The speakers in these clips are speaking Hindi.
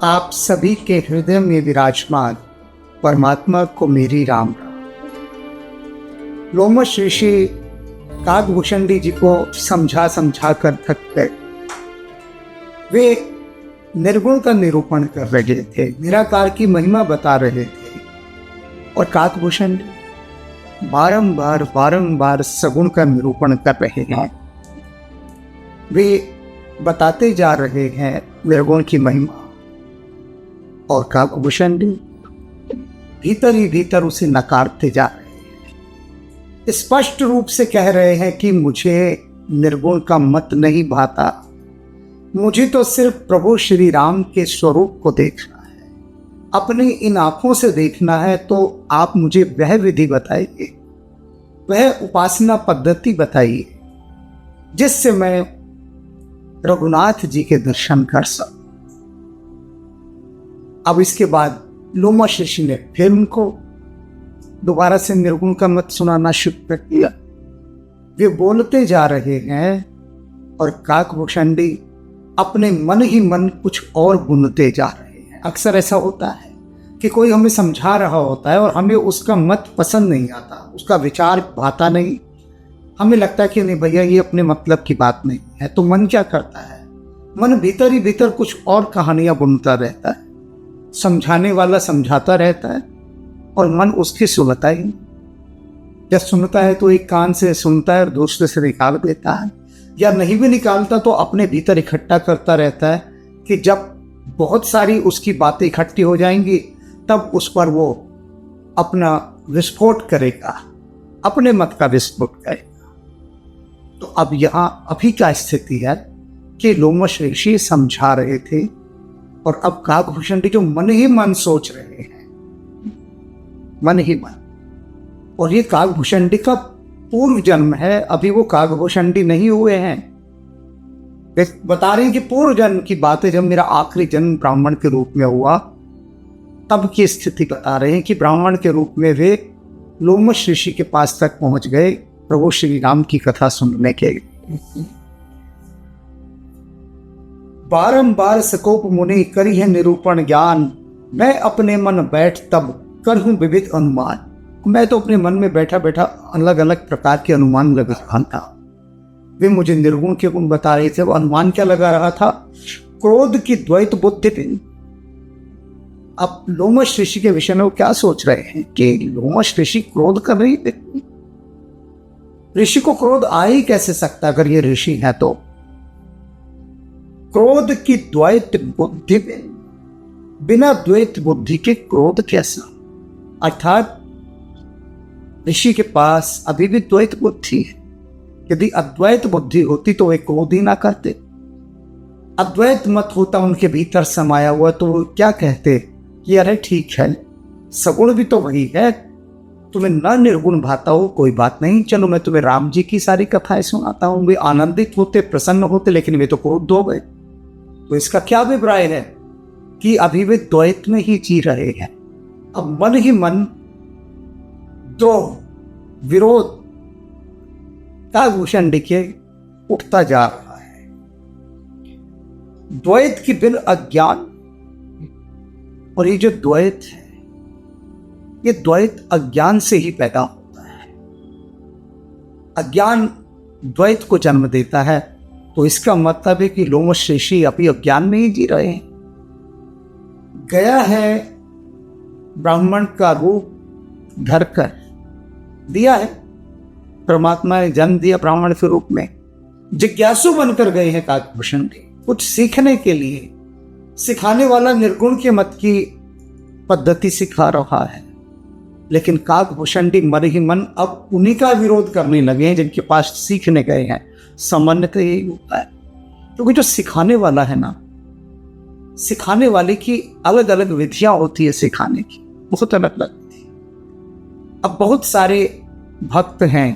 आप सभी के हृदय में विराजमान परमात्मा को मेरी राम राम। लोमश ऋषि काकभूषणी जी को समझा समझा कर थक गए। वे निर्गुण का निरूपण कर रहे थे, निराकार की महिमा बता रहे थे, और काकभूषण बारंबार बारंबार सगुण का निरूपण कर रहे हैं। वे बताते जा रहे हैं निर्गुण की महिमा, और काकभूषण भीतर ही भीतर उसे नकारते जा रहे हैं। स्पष्ट रूप से कह रहे हैं कि मुझे निर्गुण का मत नहीं भाता, मुझे तो सिर्फ प्रभु श्री राम के स्वरूप को देखना है, अपनी इन आंखों से देखना है। तो आप मुझे वह विधि बताइए, वह उपासना पद्धति बताइए जिससे मैं रघुनाथ जी के दर्शन कर सकूं। अब इसके बाद लोमश ऋषि ने फिर उनको दोबारा से निर्गुण का मत सुनाना शुरू कर दिया। वे बोलते जा रहे हैं और काकभूषण अपने मन ही मन कुछ और बुनते जा रहे हैं। अक्सर ऐसा होता है कि कोई हमें समझा रहा होता है और हमें उसका मत पसंद नहीं आता, उसका विचार भाता नहीं। हमें लगता है कि नहीं भैया ये अपने मतलब की बात नहीं है। तो मन क्या करता है, मन भीतर ही भीतर कुछ और कहानियां बुनता रहता है। समझाने वाला समझाता रहता है और मन उसकी सुनता ही नहीं। जब सुनता है तो एक कान से सुनता है और दूसरे से निकाल देता है, या नहीं भी निकालता तो अपने भीतर इकट्ठा करता रहता है कि जब बहुत सारी उसकी बातें इकट्ठी हो जाएंगी तब उस पर वो अपना विस्फोट करेगा, अपने मत का विस्फोट करेगा। तो अब यहाँ अभी क्या स्थिति है कि लोमश ऋषि समझा रहे थे और अब काकभूषण जो मन ही मन सोच रहे हैं, मन ही मन। और ये काकभूषण का पूर्व जन्म है, अभी वो काकभूषण नहीं हुए हैं। वे बता रहे हैं कि पूर्व जन्म की बात है, जब मेरा आखिरी जन्म ब्राह्मण के रूप में हुआ तब की स्थिति बता रहे हैं कि ब्राह्मण के रूप में वे लोमश ऋषि के पास तक पहुंच गए प्रभु श्री राम की कथा सुनने के लिए। बारंबार सकोप मुनि करी है निरूपण ज्ञान, मैं अपने मन बैठ तब करहूं विविध अनुमान। मैं तो अपने मन में बैठा बैठा अलग अलग प्रकार के अनुमान लगा रहा था। वे मुझे निर्गुण के गुण बता रहे थे। वो अनुमान क्या लगा रहा था, क्रोध की द्वैत बुद्धि पे। अब लोमश ऋषि के विषय में वो क्या सोच रहे हैं कि लोमश ऋषि क्रोध कर रही थे। ऋषि को क्रोध आ ही कैसे सकता अगर ये ऋषि है तो। क्रोध की द्वैत बुद्धि में, बिना द्वैत बुद्धि के क्रोध कैसा। अर्थात ऋषि के पास अभी भी द्वैत बुद्धि है। यदि अद्वैत बुद्धि होती तो वे क्रोध ही ना करते। अद्वैत मत होता उनके भीतर समाया हुआ तो वो क्या कहते कि अरे ठीक है, सगुण भी तो वही है, तुम्हें न निर्गुण भाता हो कोई बात नहीं, चलो मैं तुम्हें राम जी की सारी कथाएं सुनाता हूं। वे आनंदित होते, प्रसन्न होते, लेकिन वे तो क्रोध हो गए। तो इसका क्या अभिप्राय है कि अभी वे द्वैत में ही जी रहे हैं। अब मन ही मन दो विरोध काकभूषण के उठता जा रहा है। द्वैत की बिन अज्ञान, और ये जो द्वैत है ये द्वैत अज्ञान से ही पैदा होता है। अज्ञान द्वैत को जन्म देता है। तो इसका मतलब है कि लोमश ऋषि अभी अज्ञान में ही जी रहे हैं। गया है ब्राह्मण का रूप धरकर, दिया है परमात्मा ने जन्म दिया ब्राह्मण के रूप में। जिज्ञासु बनकर गए हैं काकभूषण कुछ सीखने के लिए। सिखाने वाला निर्गुण के मत की पद्धति सिखा रहा है, लेकिन काकभूषण मन ही मन अब उन्हीं का विरोध करने लगे हैं जिनके पास सीखने गए हैं। सामान्य तो यही होता है, क्योंकि जो सिखाने वाला है ना, सिखाने वाले की अलग अलग विधियां होती है सिखाने की, बहुत अलग लगती है। अब बहुत सारे भक्त हैं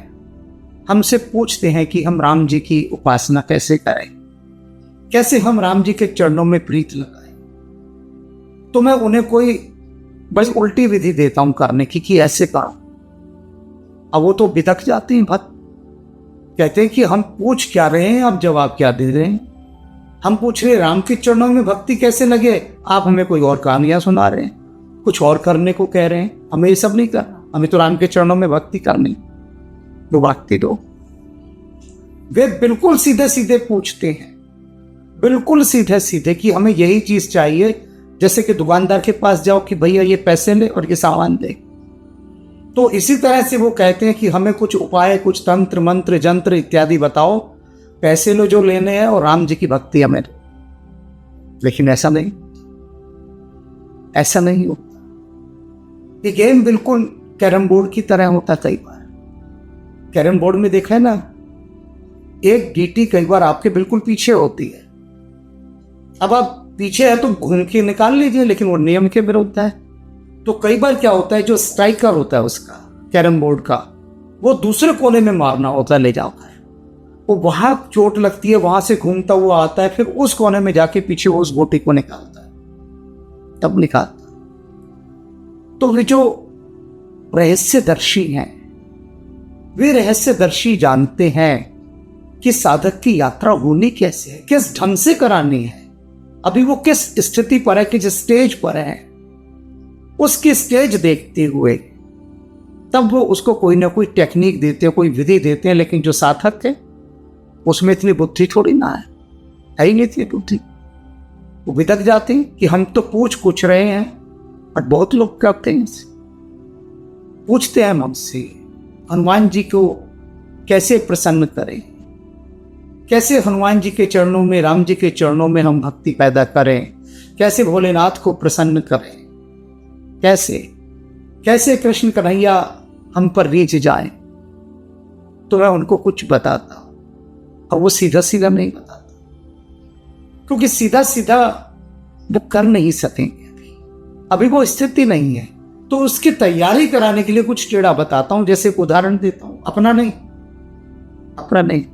हमसे पूछते हैं कि हम राम जी की उपासना कैसे करें, कैसे हम राम जी के चरणों में प्रीत लगाएं। तो मैं उन्हें कोई बस उल्टी विधि देता हूं करने की कि ऐसे करो। अब वो तो बितक जाते हैं भक्त, कहते हैं कि हम पूछ क्या रहे हैं, आप जवाब क्या दे रहे हैं। हम पूछ रहे राम के चरणों में भक्ति कैसे लगे, आप हमें कोई और कहानियां सुना रहे हैं, कुछ और करने को कह रहे हैं। हमें ये सब नहीं करना, हमें तो राम के चरणों में भक्ति करनी। तो भक्ति दो। वे बिल्कुल सीधे सीधे पूछते हैं, बिल्कुल सीधे सीधे कि हमें यही चीज चाहिए। जैसे कि दुकानदार के पास जाओ कि भैया ये पैसे ले और ये सामान दे, तो इसी तरह से वो कहते हैं कि हमें कुछ उपाय, कुछ तंत्र मंत्र जंत्र इत्यादि बताओ, पैसे लो जो लेने हैं और राम जी की भक्ति हमें दो। लेकिन ऐसा नहीं, ऐसा नहीं होता। ये गेम बिल्कुल कैरम बोर्ड की तरह होता। कई बार कैरम बोर्ड में देखा है ना, एक गीटी कई बार आपके बिल्कुल पीछे होती है। अब आप पीछे है तो घूम के निकाल लीजिए, लेकिन वो नियम के विरुद्ध है। तो कई बार क्या होता है, जो स्ट्राइकर होता है उसका, कैरम बोर्ड का, वो दूसरे कोने में मारना होता है, ले जाकर वो वहां चोट लगती है, वहां से घूमता हुआ आता है, फिर उस कोने में जाके पीछे उस गोटी को निकालता है, तब निकालता है। तो वे जो रहस्यदर्शी हैं, वे रहस्यदर्शी जानते हैं कि साधक की यात्रा होनी कैसे है, किस ढंग से करानी है, अभी वो किस स्थिति पर है, किस स्टेज पर है, उसकी स्टेज देखते हुए तब वो उसको कोई ना कोई टेक्निक देते हैं, कोई विधि देते हैं। लेकिन जो साधक है उसमें इतनी बुद्धि थोड़ी ना है ही नहीं थी बुद्धि। वो बिदक जाते हैं कि हम तो पूछ कुछ रहे हैं, और बहुत लोग करते हैं, पूछते हैं हमसे हनुमान जी को कैसे प्रसन्न करें, कैसे हनुमान जी के चरणों में, राम जी के चरणों में हम भक्ति पैदा करें, कैसे भोलेनाथ को प्रसन्न करें, कैसे कैसे कृष्ण कन्हैया हम पर रीझ जाए। तो मैं उनको कुछ बताता हूं, और वो सीधा सीधा नहीं बताता, क्योंकि सीधा सीधा वो कर नहीं सकेंगे, अभी वो स्थिति नहीं है। तो उसकी तैयारी कराने के लिए कुछ टेढ़ा बताता हूं। जैसे एक उदाहरण देता हूं, अपना नहीं।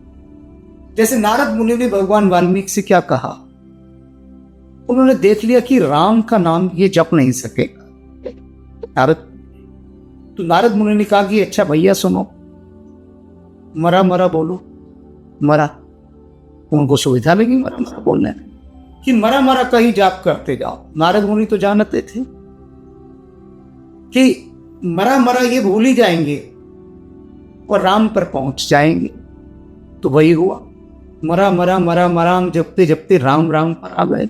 जैसे नारद मुनि ने भगवान वाल्मीकि से क्या कहा, उन्होंने देख लिया कि राम का नाम ये जप नहीं सकेगा नारद मुनि ने कहा कि अच्छा भैया सुनो, मरा मरा बोलो। मरा, उनको सुविधा लगी मरा मरा बोलने में, कि मरा मरा कहीं जाप करते जाओ। नारद मुनि तो जानते थे कि मरा मरा ये भूल ही जाएंगे और राम पर पहुंच जाएंगे। तो वही हुआ, मरा मरा मरा मराम जपते जपते राम राम पर आ गए।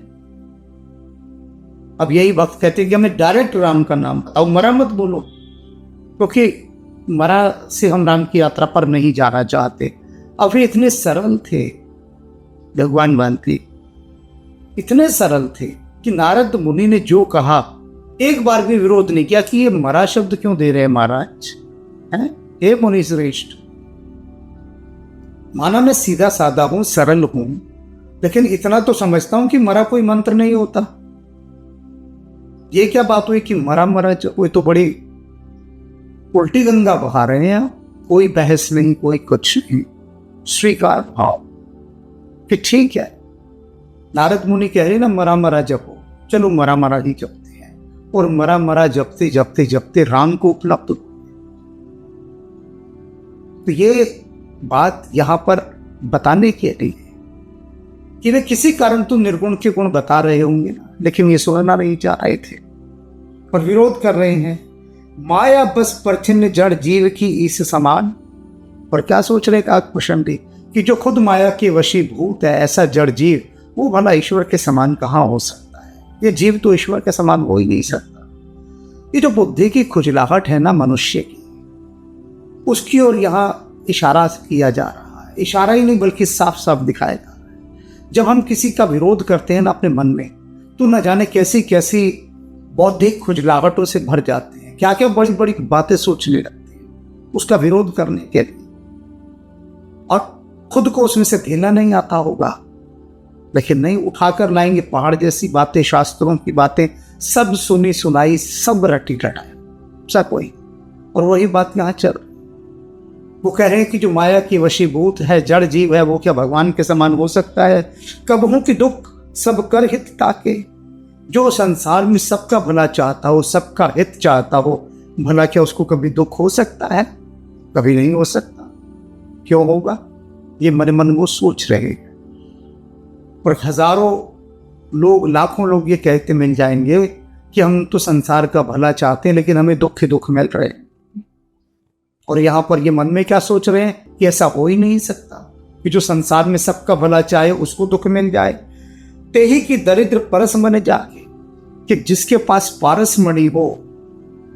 अब यही वक्त कहते कि हमें डायरेक्ट राम का नाम बताओ, मरा मत बोलो, क्योंकि मरा से हम राम की यात्रा पर नहीं जाना चाहते। अब वे इतने सरल थे भगवान वाल्मीकि, इतने सरल थे कि नारद मुनि ने जो कहा एक बार भी विरोध नहीं किया कि ये मरा शब्द क्यों दे रहे हैं महाराज, हैं? हे मुनि श्रेष्ठ, माना मैं सीधा साधा हूं, सरल हूं, लेकिन इतना तो समझता हूं कि मरा कोई मंत्र नहीं होता। ये क्या बात हुई कि मरा मरा, कोई तो बड़ी उल्टी गंगा बहा रहे हैं, कोई बहस नहीं, कोई कुछ नहीं, स्वीकार भाव कि ठीक है। नारद मुनि कह रहे ना मरा मरा जपो, चलो मरा मरा ही जपते हैं, और मरा मरा जपते जपते जपते राम को उपलब्ध। तो ये बात यहां पर बताने के लिए कि वे किसी कारण तो निर्गुण के गुण बता रहे होंगे ना, लेकिन ये सुनना नहीं चाह रहे थे और विरोध कर रहे हैं। माया बस परछिन्न जड़ जीव की इस समान। और क्या सोच रहे काकभूषण जी कि जो खुद माया के वशीभूत है, ऐसा जड़ जीव, वो भला ईश्वर के समान कहाँ हो सकता है? ये जीव तो ईश्वर के समान हो ही नहीं सकता। ये जो बुद्धि की खुजलाहट है ना मनुष्य की, उसकी ओर यहाँ इशारा किया जा रहा है। इशारा ही नहीं बल्कि साफ साफ दिखाया जा रहा है। जब हम किसी का विरोध करते हैं ना अपने मन में, तो न जाने कैसी कैसी बौद्धिक खुजलाहटों से भर जाते हैं, क्या क्या बड़ी बड़ी बातें सोचने लगते हैं उसका विरोध करने के लिए, और खुद को उसमें से धीला नहीं आता होगा, लेकिन नहीं उठाकर लाएंगे पहाड़ जैसी बातें, शास्त्रों की बातें, सब सुनी सुनाई, सब रटी रटाई, सब कोई। और वही बात यहाँ चल रही। वो कह रहे हैं कि जो माया की वशीभूत है, जड़ जीव है, वो क्या भगवान के समान हो सकता है? कबहू की दुख सब कर हित ताके, जो संसार में सबका भला चाहता हो, सबका हित चाहता हो, भला क्या उसको कभी दुख हो सकता है? कभी नहीं हो सकता। क्यों होगा? ये मन मन वो सोच रहे हैं। और हजारों लोग, लाखों लोग ये कहते मिल जाएंगे कि हम तो संसार का भला चाहते हैं लेकिन हमें दुख ही दुख मिल रहे हैं। और यहाँ पर ये मन में क्या सोच रहे हैं कि ऐसा हो ही नहीं सकता कि जो संसार में सबका भला चाहे उसको दुख मिल जाए। ते ही की दरिद्र परस मन जाके, कि जिसके पास पारस मणि हो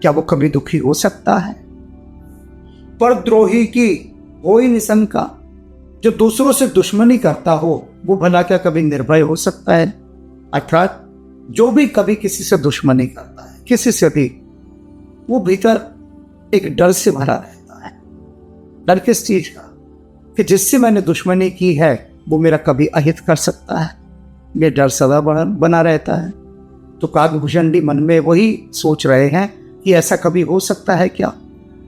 क्या वो कभी दुखी हो सकता है। पर द्रोही की हो ही निशंका, जो दूसरों से दुश्मनी करता हो वो भला क्या कभी निर्भय हो सकता है। अर्थात जो भी कभी किसी से दुश्मनी करता है, किसी से भी, वो भीतर एक डर से भरा रहता है। डर किस चीज का? कि जिससे मैंने दुश्मनी की है वो मेरा कभी अहित कर सकता है। ये डर सदा बना रहता है। तो काकभूषण मन में वही सोच रहे हैं कि ऐसा कभी हो सकता है क्या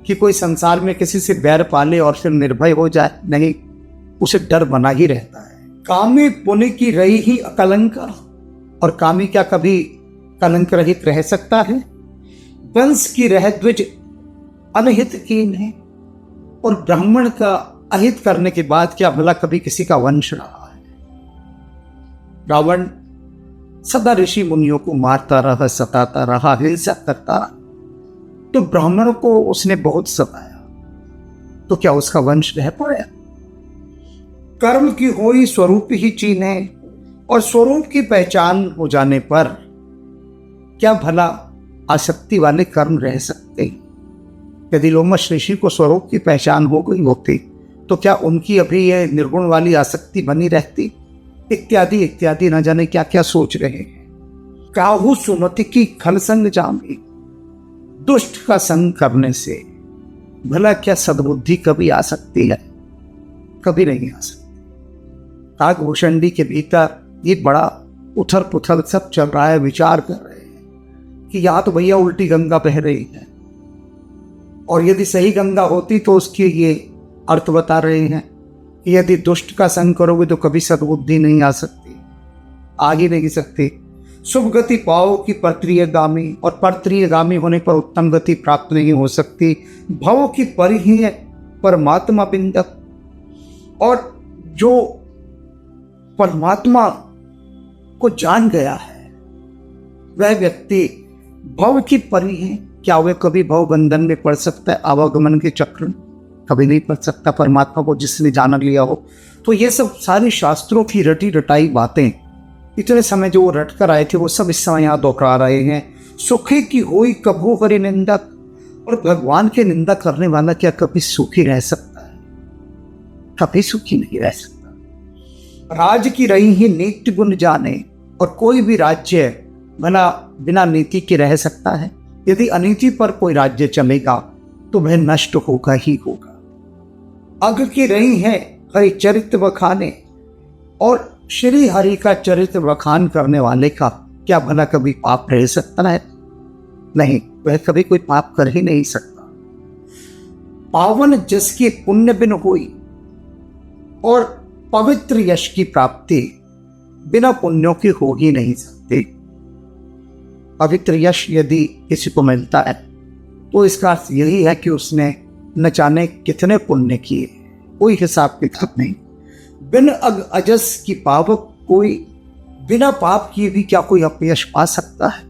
कि कोई संसार में किसी से बैर पाले और फिर निर्भय हो जाए। नहीं, उसे डर बना ही रहता है। कामी पुण्य की रही ही अकलंका, और कामी क्या कभी कलंक रहित रह सकता है। वंश की रह द्विज अनहित कीन है, और ब्राह्मण का अहित करने के बाद क्या भला कभी किसी का वंश रहा है। रावण सदा ऋषि मुनियों को मारता रहा, सताता रहा, हिंसा करता रहा, तो ब्राह्मणों को उसने बहुत सताया, तो क्या उसका वंश रह पाया। कर्म की होई स्वरूप ही चीन्हे, और स्वरूप की पहचान हो जाने पर क्या भला आसक्ति वाले कर्म रह सकते। यदि लोमश ऋषि को स्वरूप की पहचान हो गई होती तो क्या उनकी अभी यह निर्गुण वाली आसक्ति बनी रहती। इत्यादि इत्यादि, न जाने क्या क्या सोच रहे हैं। काहू सुमति की खल संग जामी, दुष्ट का संग करने से भला क्या सद्बुद्धि कभी आ सकती है। कभी नहीं आ सकती। काकभूषण के भीतर ये बड़ा उथल पुथल सब चल रहा है। विचार कर रहे हैं कि या तो भैया उल्टी गंगा बह रही है, और यदि सही गंगा होती तो उसके ये अर्थ बता रहे हैं कि यदि दुष्ट का संग करोगे तो कभी सद्बुद्धि नहीं आ सकती, आ ही नहीं सकती। शुभ गति पाओ की परत्रियगामी, और परत्रियगामी होने पर उत्तम गति प्राप्त नहीं हो सकती। भव की परि ही है परमात्मा बिंदक, और जो परमात्मा को जान गया है वह व्यक्ति भव की परि है। क्या वह कभी भव बंधन में पड़ सकता है? आवागमन के चक्र कभी नहीं पड़ सकता। परमात्मा को जिसने जान लिया हो, तो ये सब सारी शास्त्रों की रटी रटाई बातें इतने समय जो वो रट कर आए थे वो सब इस समय यहाँ दोहरा रहे हैं। सुखी की होई कभू हरि निंदक, और भगवान की निंदा करने वाला क्या कभी सुखी रह सकता है? कभी सुखी नहीं रह सकता। राज की रही ही नीति गुण जाने, और कोई भी राज्य भला बिना नीति के रह सकता है। यदि अनीति पर कोई राज्य चलेगा तो वह नष्ट होगा ही होगा। अग की रही है हरि चरित्र बखाने, और श्री हरि का चरित्र बखान करने वाले का क्या भला कभी पाप रह सकता है? नहीं, वह कभी कोई पाप कर ही नहीं सकता। पावन जस की पुण्य बिन हुई, और पवित्र यश की प्राप्ति बिना पुण्यों की हो ही नहीं सकती। पवित्र यश यदि किसी को मिलता है तो इसका अर्थ यही है कि उसने न जाने कितने पुण्य किए, कोई हिसाब किताब नहीं। बिन अजस की पावक कोई, बिना पाप किए भी क्या कोई अपयश पा सकता है?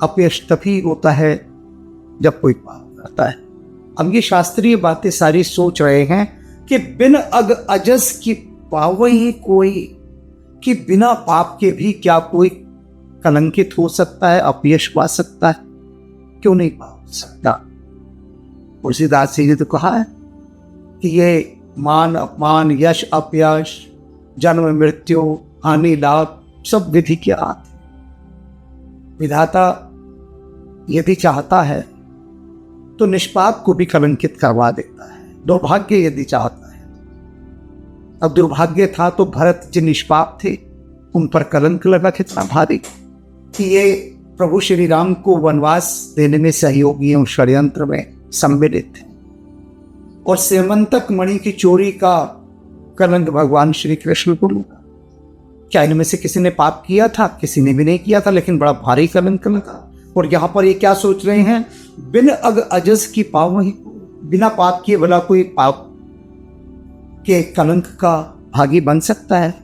अपयश तभी होता है जब कोई पाप करता है। अब ये शास्त्रीय बातें सारी सोच रहे हैं कि बिन अजस की पाव ही कोई, कि बिना पाप के भी क्या कोई कलंकित हो सकता है, अपयश पा सकता है? क्यों नहीं पा सकता। तुलसीदास जी ने तो कहा है कि ये मान अपमान, यश अपयश, जन्म मृत्यु, हानि लाभ सब विधि के हाथ है। विधाता यदि चाहता है तो निष्पाप को भी कलंकित करवा देता है। दुर्भाग्य यदि चाहता है, अब दुर्भाग्य था तो भरत जी निष्पाप थे, उन पर कलंक लगा कितना भारी कि ये प्रभु श्री राम को वनवास देने में सहयोगियों षड्यंत्र में सम्मिलित थे, और सेमंतक मणि की चोरी का कलंक भगवान श्री कृष्ण को लगा। क्या इनमें से किसी ने पाप किया था? किसी ने भी नहीं किया था, लेकिन बड़ा भारी कलंक लगा। और यहां पर ये क्या सोच रहे हैं? बिन अजस की पाव ही, बिना पाप किए भला कोई पाप के कलंक का भागी बन सकता है?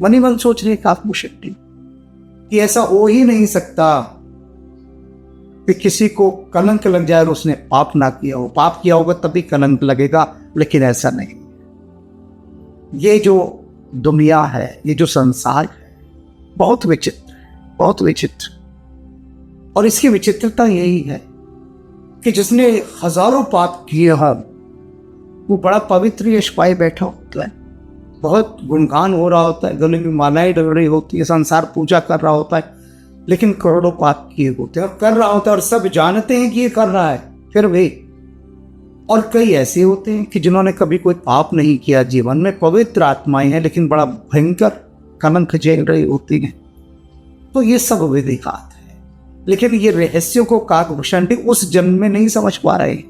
मन ही मन सोच रहे काकभूषण जी कि ऐसा हो ही नहीं सकता कि किसी को कलंक लग जाए और उसने पाप ना किया हो। पाप किया होगा तभी कलंक लगेगा, लेकिन ऐसा नहीं। ये जो दुनिया है, ये जो संसार है, बहुत विचित्र है, बहुत विचित्र। और इसकी विचित्रता यही है कि जिसने हजारों पाप किए हैं वो बड़ा पवित्र यश पाए बैठा होता है, बहुत गुणगान हो रहा होता है, गले में मालाएं डल रही होती है, संसार पूजा कर रहा होता है, लेकिन करोड़ों पाप किए होते हैं और कर रहा होता है और सब जानते हैं कि ये कर रहा है फिर भी। और कई ऐसे होते हैं कि जिन्होंने कभी कोई पाप नहीं किया, जीवन में पवित्र आत्माएं हैं, लेकिन बड़ा भयंकर कलंक झेल रही होती हैं। तो ये सब विधिघात है, लेकिन ये रहस्यों को काकभूषण भी उस जन्म में नहीं समझ पा रहे।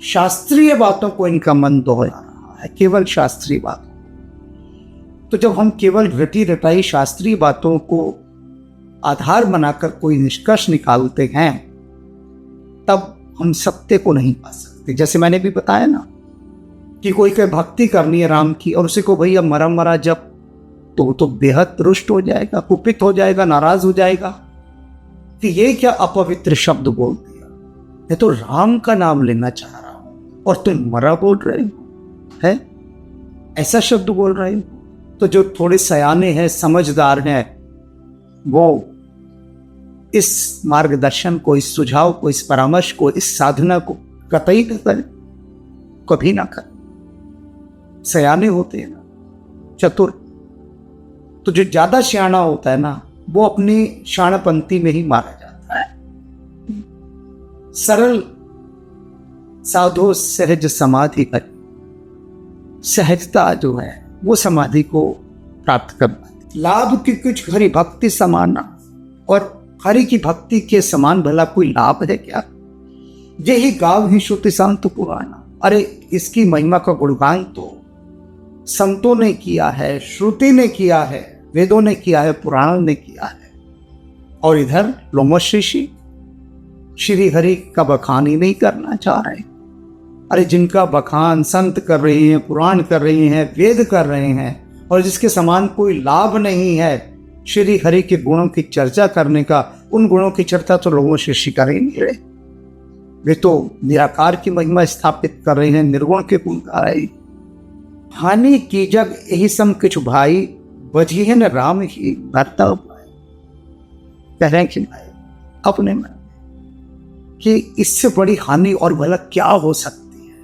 शास्त्रीय बातों को इनका मन दोहरा रहा है, केवल शास्त्रीय बातों। तो जब हम केवल रटी रटाई शास्त्रीय बातों को आधार बनाकर कोई निष्कर्ष निकालते हैं, तब हम सत्य को नहीं पा सकते। जैसे मैंने भी बताया ना कि कोई कोई भक्ति करनी है राम की और उसे को भैया मरा मरा जब, तो बेहद रुष्ट हो जाएगा, कुपित हो जाएगा, नाराज हो जाएगा कि ये क्या अपवित्र शब्द बोल दिया, मैं तो राम का नाम लेना चाह रहा हूं और तुम मरा बोल रहे हो, है ऐसा शब्द बोल रहे हो। तो जो थोड़े सयाने हैं, समझदार हैं, वो इस मार्गदर्शन को, इस सुझाव को, इस परामर्श को, इस साधना को कतई न करें, कभी ना करें। सयाने होते हैं ना, चतुर। तो जो ज्यादा सियाना होता है ना, वो अपनी शाणपंथी में ही मारा जाता है। सरल साधो सहज समाधि कर, सहजता जो है वो समाधि को प्राप्त करना। लाभ की कुछ हरि भक्ति समाना, और हरि की भक्ति के समान भला कोई लाभ है क्या? यही गाव ही श्रुति संत पुराना। अरे इसकी महिमा का गुणगान तो संतों ने किया है, श्रुति ने किया है, वेदों ने किया है, पुराणों ने किया है। और इधर लोमश ऋषि श्री हरि का बखान ही नहीं करना चाह रहे। अरे जिनका बखान संत कर रहे हैं, पुराण कर रहे हैं, वेद कर रहे हैं, और जिसके समान कोई लाभ नहीं है श्री हरि के गुणों की चर्चा करने का, उन गुणों की चर्चा तो लोगों से ऋषि कर ही नहीं रहे। वे तो निराकार की महिमा स्थापित कर रहे हैं, निर्गुण के गुण गा रहे। हानि की जग यही सम किछु भाई, बजी है न राम ही भरता उपाय। कह रहे हैं कि भाई अपने मन कि इससे बड़ी हानि और भला क्या हो सकती है?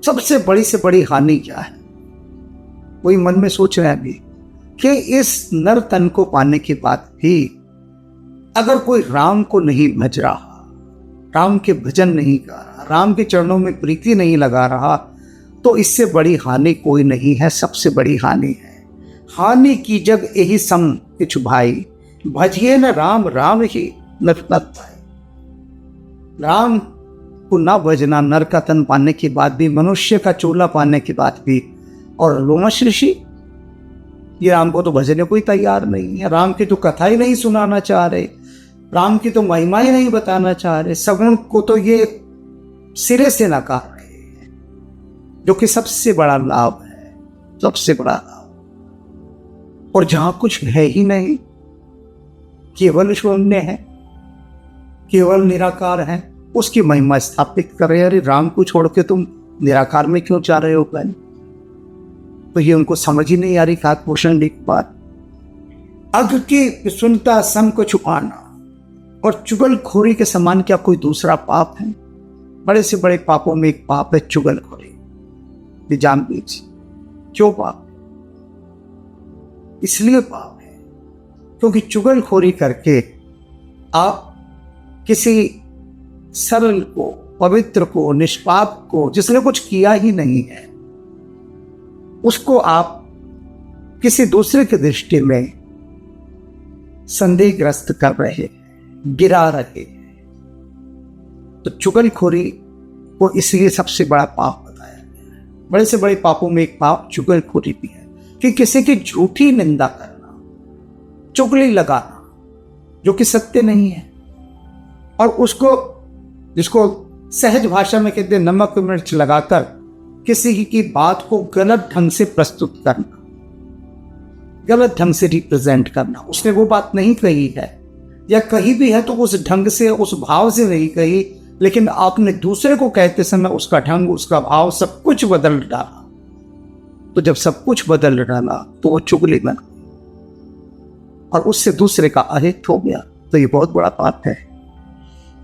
सबसे बड़ी से बड़ी हानि क्या है? वही मन में सोच रहे हैं अभी कि इस नर तन को पाने के बाद भी अगर कोई राम को नहीं भज रहा, राम के भजन नहीं कर रहा, राम के चरणों में प्रीति नहीं लगा रहा, तो इससे बड़ी हानि कोई नहीं है। सबसे बड़ी हानि है हानि की जग यही सम किछु भाई, भजिए न राम राम ही नरपत भाई। राम को ना भजना, नर का तन पाने के बाद भी, मनुष्य का चोला पाने के बाद भी। और लोमश ऋषि ये राम को तो भजने कोई तैयार नहीं है, राम की तो कथा ही नहीं सुनाना चाह रहे, राम की तो महिमा ही नहीं बताना चाह रहे, सगुण को तो ये सिरे से नकार रहे हैं, जो कि सबसे बड़ा लाभ है, सबसे बड़ा लाभ। और जहां कुछ है ही नहीं, केवल शून्य है, केवल निराकार है, उसकी महिमा स्थापित कर रहे। अरे राम को छोड़ के तुम निराकार में क्यों चाह रहे हो पहले? तो ये उनको समझ ही नहीं आ रही काकभूषण की बात। अग की सुनता सम को छुपाना, और चुगलखोरी के समान क्या कोई दूसरा पाप है? बड़े से बड़े पापों में एक पाप है चुगलखोरी। जान लीजिए क्यों पाप? इसलिए पाप है क्योंकि चुगलखोरी करके आप किसी सरल को, पवित्र को, निष्पाप को, जिसने कुछ किया ही नहीं है, उसको आप किसी दूसरे की दृष्टि में संदेहग्रस्त कर रहे, गिरा रहे। तो चुगलखोरी को इसलिए सबसे बड़ा पाप बताया गया है। बड़े से बड़े पापों में एक पाप चुगलखोरी भी है कि किसी की झूठी निंदा करना, चुगली लगाना जो कि सत्य नहीं है, और उसको, जिसको सहज भाषा में कहते हैं नमक मिर्च लगाकर किसी की बात को गलत ढंग से प्रस्तुत करना, गलत ढंग से रिप्रेजेंट करना। उसने वो बात नहीं कही है, या कही भी है तो उस ढंग से, उस भाव से नहीं कही, लेकिन आपने दूसरे को कहते समय उसका ढंग, उसका भाव, सब कुछ बदल डाला। तो जब सब कुछ बदल डाला तो वो चुगली बन गई और उससे दूसरे का अहित हो गया। तो ये बहुत बड़ा पाप है।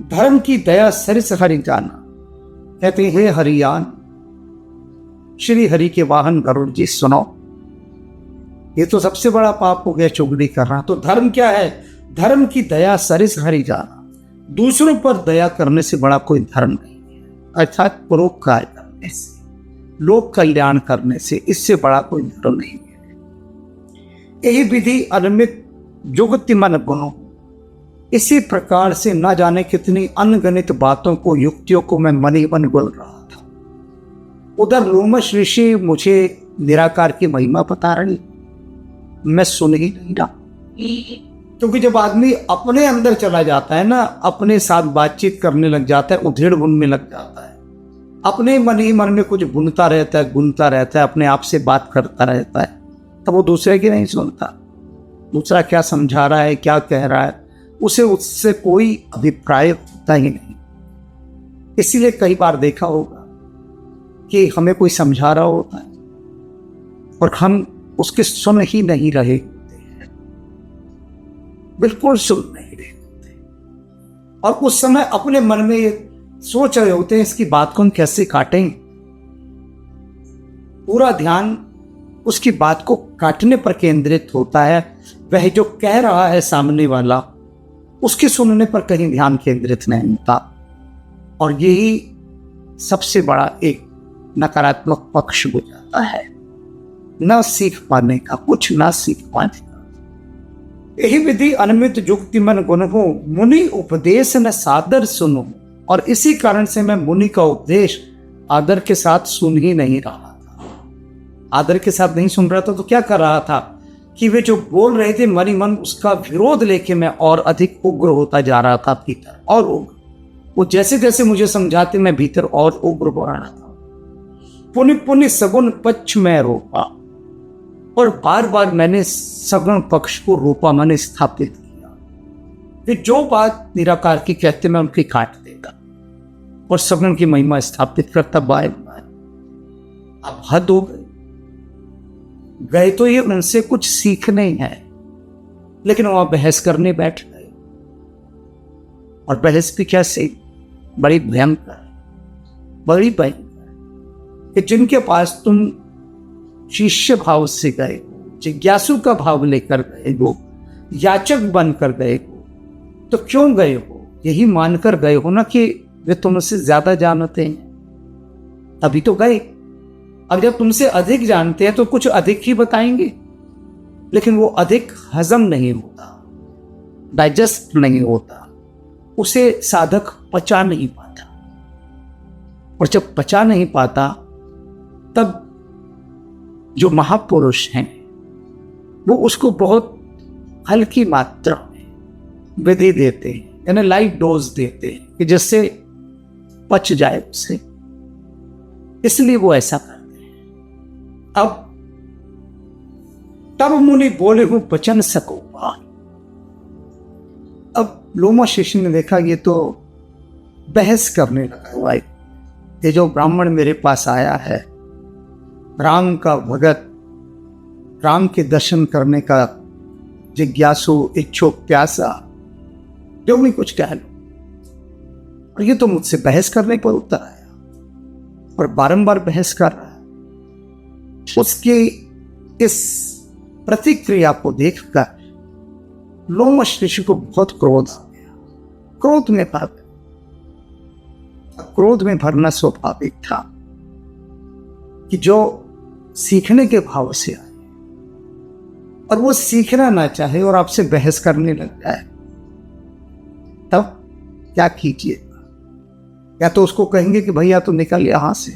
धर्म की दया सरिस हरि जाना, कहते हैं हरियान श्री हरि के वाहन गरुड़ जी सुनो। ये तो सबसे बड़ा पाप हो गया, चुगली करना। तो धर्म क्या है? धर्म की दया सरिस हरि जाना, दूसरों पर दया करने से बड़ा कोई धर्म नहीं है, अर्थात परोपकार करने से, लोक कल्याण करने से, इससे बड़ा कोई धर्म नहीं है। यही विधि अनमित जुगति मन गुणों। इसी प्रकार से ना जाने कितनी अनगणित बातों को, युक्तियों को मैं मनी मन बोल रहा था। उधर लोमश ऋषि मुझे निराकार की महिमा बता रही, मैं सुन ही नहीं रहा। क्योंकि जब आदमी अपने अंदर चला जाता है ना, अपने साथ बातचीत करने लग जाता है, उधेड़ बुन में लग जाता है, अपने मन ही मन में कुछ बुनता रहता है, गुनता रहता है, अपने आप से बात करता रहता है, तब वो दूसरे की नहीं सुनता। दूसरा क्या समझा रहा है, क्या कह रहा है, उसे उससे कोई अभिप्राय होता ही नहीं। इसीलिए कई बार देखा होगा कि हमें कोई समझा रहा होता है और हम उसके सुन ही नहीं रहे होते हैं, बिल्कुल सुन नहीं रहे होते, और उस समय अपने मन में ये सोच रहे होते हैं इसकी बात को हम कैसे काटें। पूरा ध्यान उसकी बात को काटने पर केंद्रित होता है। वह जो कह रहा है सामने वाला, उसके सुनने पर कहीं ध्यान केंद्रित नहीं होता। और यही सबसे बड़ा एक नकारात्मक पक्ष हो जाता है, ना सीख पाने का, कुछ ना सीख पाने का। यही विधि अनमित जुक्ति मन गुण हो, मुनि उपदेश न सादर सुनो। और इसी कारण से मैं मुनि का उपदेश आदर के साथ सुन ही नहीं रहा था। आदर के साथ नहीं सुन रहा था तो क्या कर रहा था कि वे जो बोल रहे थे मन ही मन उसका विरोध लेके मैं और अधिक उग्र होता जा रहा था भीतर, और उग्र। वो जैसे जैसे मुझे समझाते मैं भीतर और उग्र हो रहा था। पुनि पुनि सगुन पक्ष में रोपा, और बार बार मैंने सगुन पक्ष को रोपा, मैंने स्थापित किया कि जो बात निराकार की कहते मैं उनकी काट देगा और सगुन की महिमा स्थापित करता बाय बाय। अब हद हो गए तो ये उनसे कुछ सीखने है, लेकिन वहां बहस करने बैठ गए। और बहस भी कैसे? बड़ी भयंकर, बड़ी भयंकर, कि जिनके पास तुम शिष्य भाव से गए हो, जिज्ञासु का भाव लेकर गए हो, याचक बनकर गए हो, तो क्यों गए हो? यही मानकर गए हो ना कि वे तुमसे ज्यादा जानते हैं, तभी तो गए। अब जब तुमसे अधिक जानते हैं तो कुछ अधिक ही बताएंगे, लेकिन वो अधिक हजम नहीं होता, डाइजेस्ट नहीं होता, उसे साधक पचा नहीं पाता। और जब पचा नहीं पाता तब जो महापुरुष हैं वो उसको बहुत हल्की मात्रा में विधि देते हैं, यानी लाइट डोज देते हैं कि जिससे पच जाए उसे, इसलिए वो ऐसा करते हैं। अब तब मुनि बोले हूं बचन सको। अब लोमा शिष्य ने देखा ये तो बहस करने लगा भाई, ये जो ब्राह्मण मेरे पास आया है, राम का भगत, राम के दर्शन करने का जिज्ञासु, इच्छुक, प्यासा, जो भी कुछ कह लो, और ये तो मुझसे बहस करने पर उतर आया और बारंबार बहस कर रहा है। उसकी इस प्रतिक्रिया को देखकर लोमश ऋषि को बहुत क्रोध आ गया। क्रोध में भर गया। क्रोध में भरना स्वाभाविक था कि जो सीखने के भाव से आए और वो सीखना ना चाहे और आपसे बहस करने लग जाए, तब क्या कीजिएगा? या तो उसको कहेंगे कि भैया तो निकल यहां से,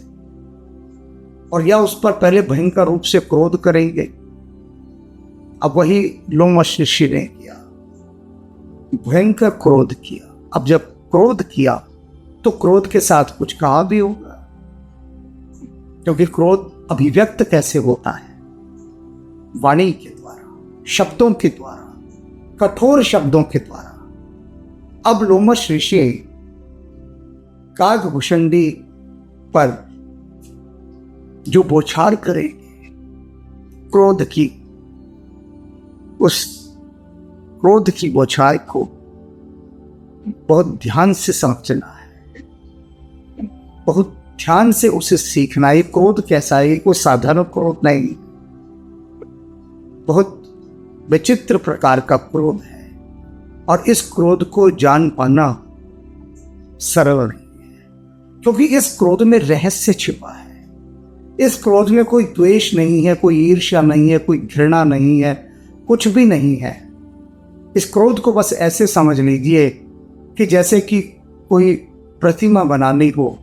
और या उस पर पहले भयंकर रूप से क्रोध करेंगे। अब वही लोमश ऋषि ने किया, भयंकर क्रोध किया। अब जब क्रोध किया तो क्रोध के साथ कुछ कहा भी होगा, क्योंकि क्रोध अभिव्यक्त कैसे होता है? वाणी के द्वारा। शब्दों के द्वारा, कठोर शब्दों के द्वारा। अब लोमश ऋषि काकभूषणी पर जो बौछार करेंगे क्रोध की, उस क्रोध की बौछार को बहुत ध्यान से समझना है, बहुत ध्यान से उसे सीखना है। क्रोध कैसा है? कोई साधारण क्रोध नहीं, बहुत विचित्र प्रकार का क्रोध है। और इस क्रोध को जान पाना सरल नहीं है, क्योंकि इस क्रोध में रहस्य छिपा है। इस क्रोध में कोई द्वेष नहीं है, कोई ईर्ष्या नहीं है, कोई घृणा नहीं है, कुछ भी नहीं है। इस क्रोध को बस ऐसे समझ लीजिए कि जैसे कि कोई प्रतिमा बनानी हो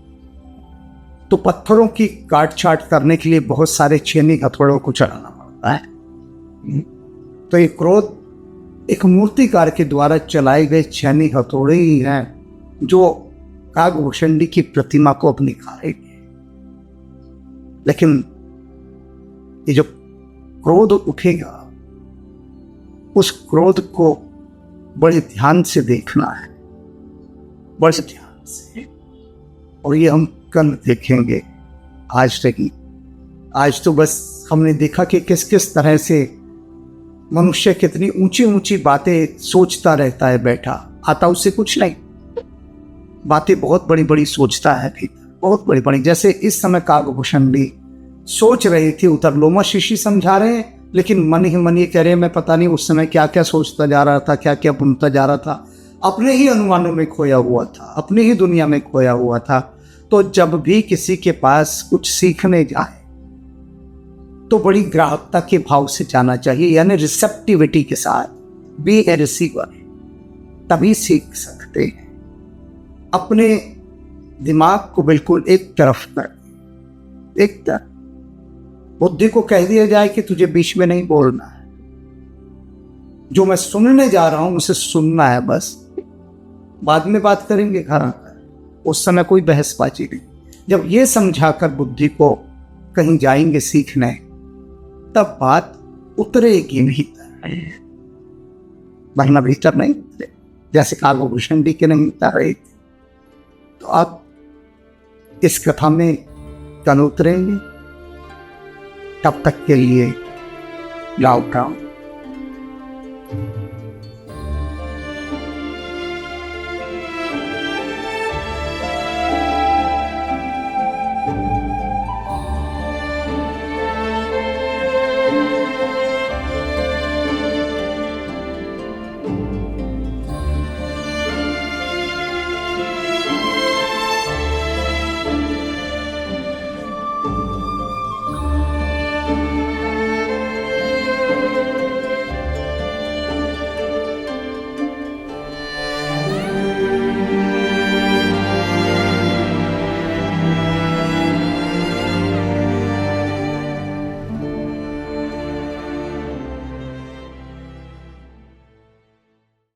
तो पत्थरों की काट छाट करने के लिए बहुत सारे छेनी हथौड़ों को चलाना पड़ता है। तो ये क्रोध एक मूर्तिकार के द्वारा चलाए गए छेनी हथौड़े ही हैं जो काकभूषणी की प्रतिमा को अब निखारेंगे। लेकिन ये जो क्रोध उठेगा, उस क्रोध को बड़े ध्यान से देखना है, बड़े ध्यान से। और ये हम कल देखेंगे, आज नहीं। आज तो बस हमने देखा कि किस किस तरह से मनुष्य कितनी ऊंची ऊंची बातें सोचता रहता है बैठा, आता उससे कुछ नहीं, बातें बहुत बड़ी बड़ी सोचता है, भी बहुत बड़ी बड़ी। जैसे इस समय काकभूषणी सोच रही थी, उधर लोमश ऋषि समझा रहे हैं, लेकिन मन ही मन ये कह रहे, मैं पता नहीं उस समय क्या क्या सोचता जा रहा था, क्या क्या बुनता जा रहा था, अपने ही अनुमानों में खोया हुआ था, अपनी ही दुनिया में खोया हुआ था। तो जब भी किसी के पास कुछ सीखने जाए तो बड़ी ग्राहकता के भाव से जाना चाहिए, यानी रिसेप्टिविटी के साथ। बी ए रिसीवर, तभी सीख सकते हैं। अपने दिमाग को बिल्कुल एक तरफ कर, एक तरफ। बुद्धि को कह दिया जाए कि तुझे बीच में नहीं बोलना है, जो मैं सुनने जा रहा हूं उसे सुनना है, बस बाद में बात करेंगे घर आकर, उस समय कोई बहसबाजी नहीं। जब ये समझाकर बुद्धि को कहीं जाएंगे सीखने, तब बात उतरेगी भीतर, वरना भीतर नहीं उतरे, जैसे काकभूषणी के नहीं उतारे। तो आप इस कथा में कल उतरेंगे। तब तक के लिए लॉकडाउन।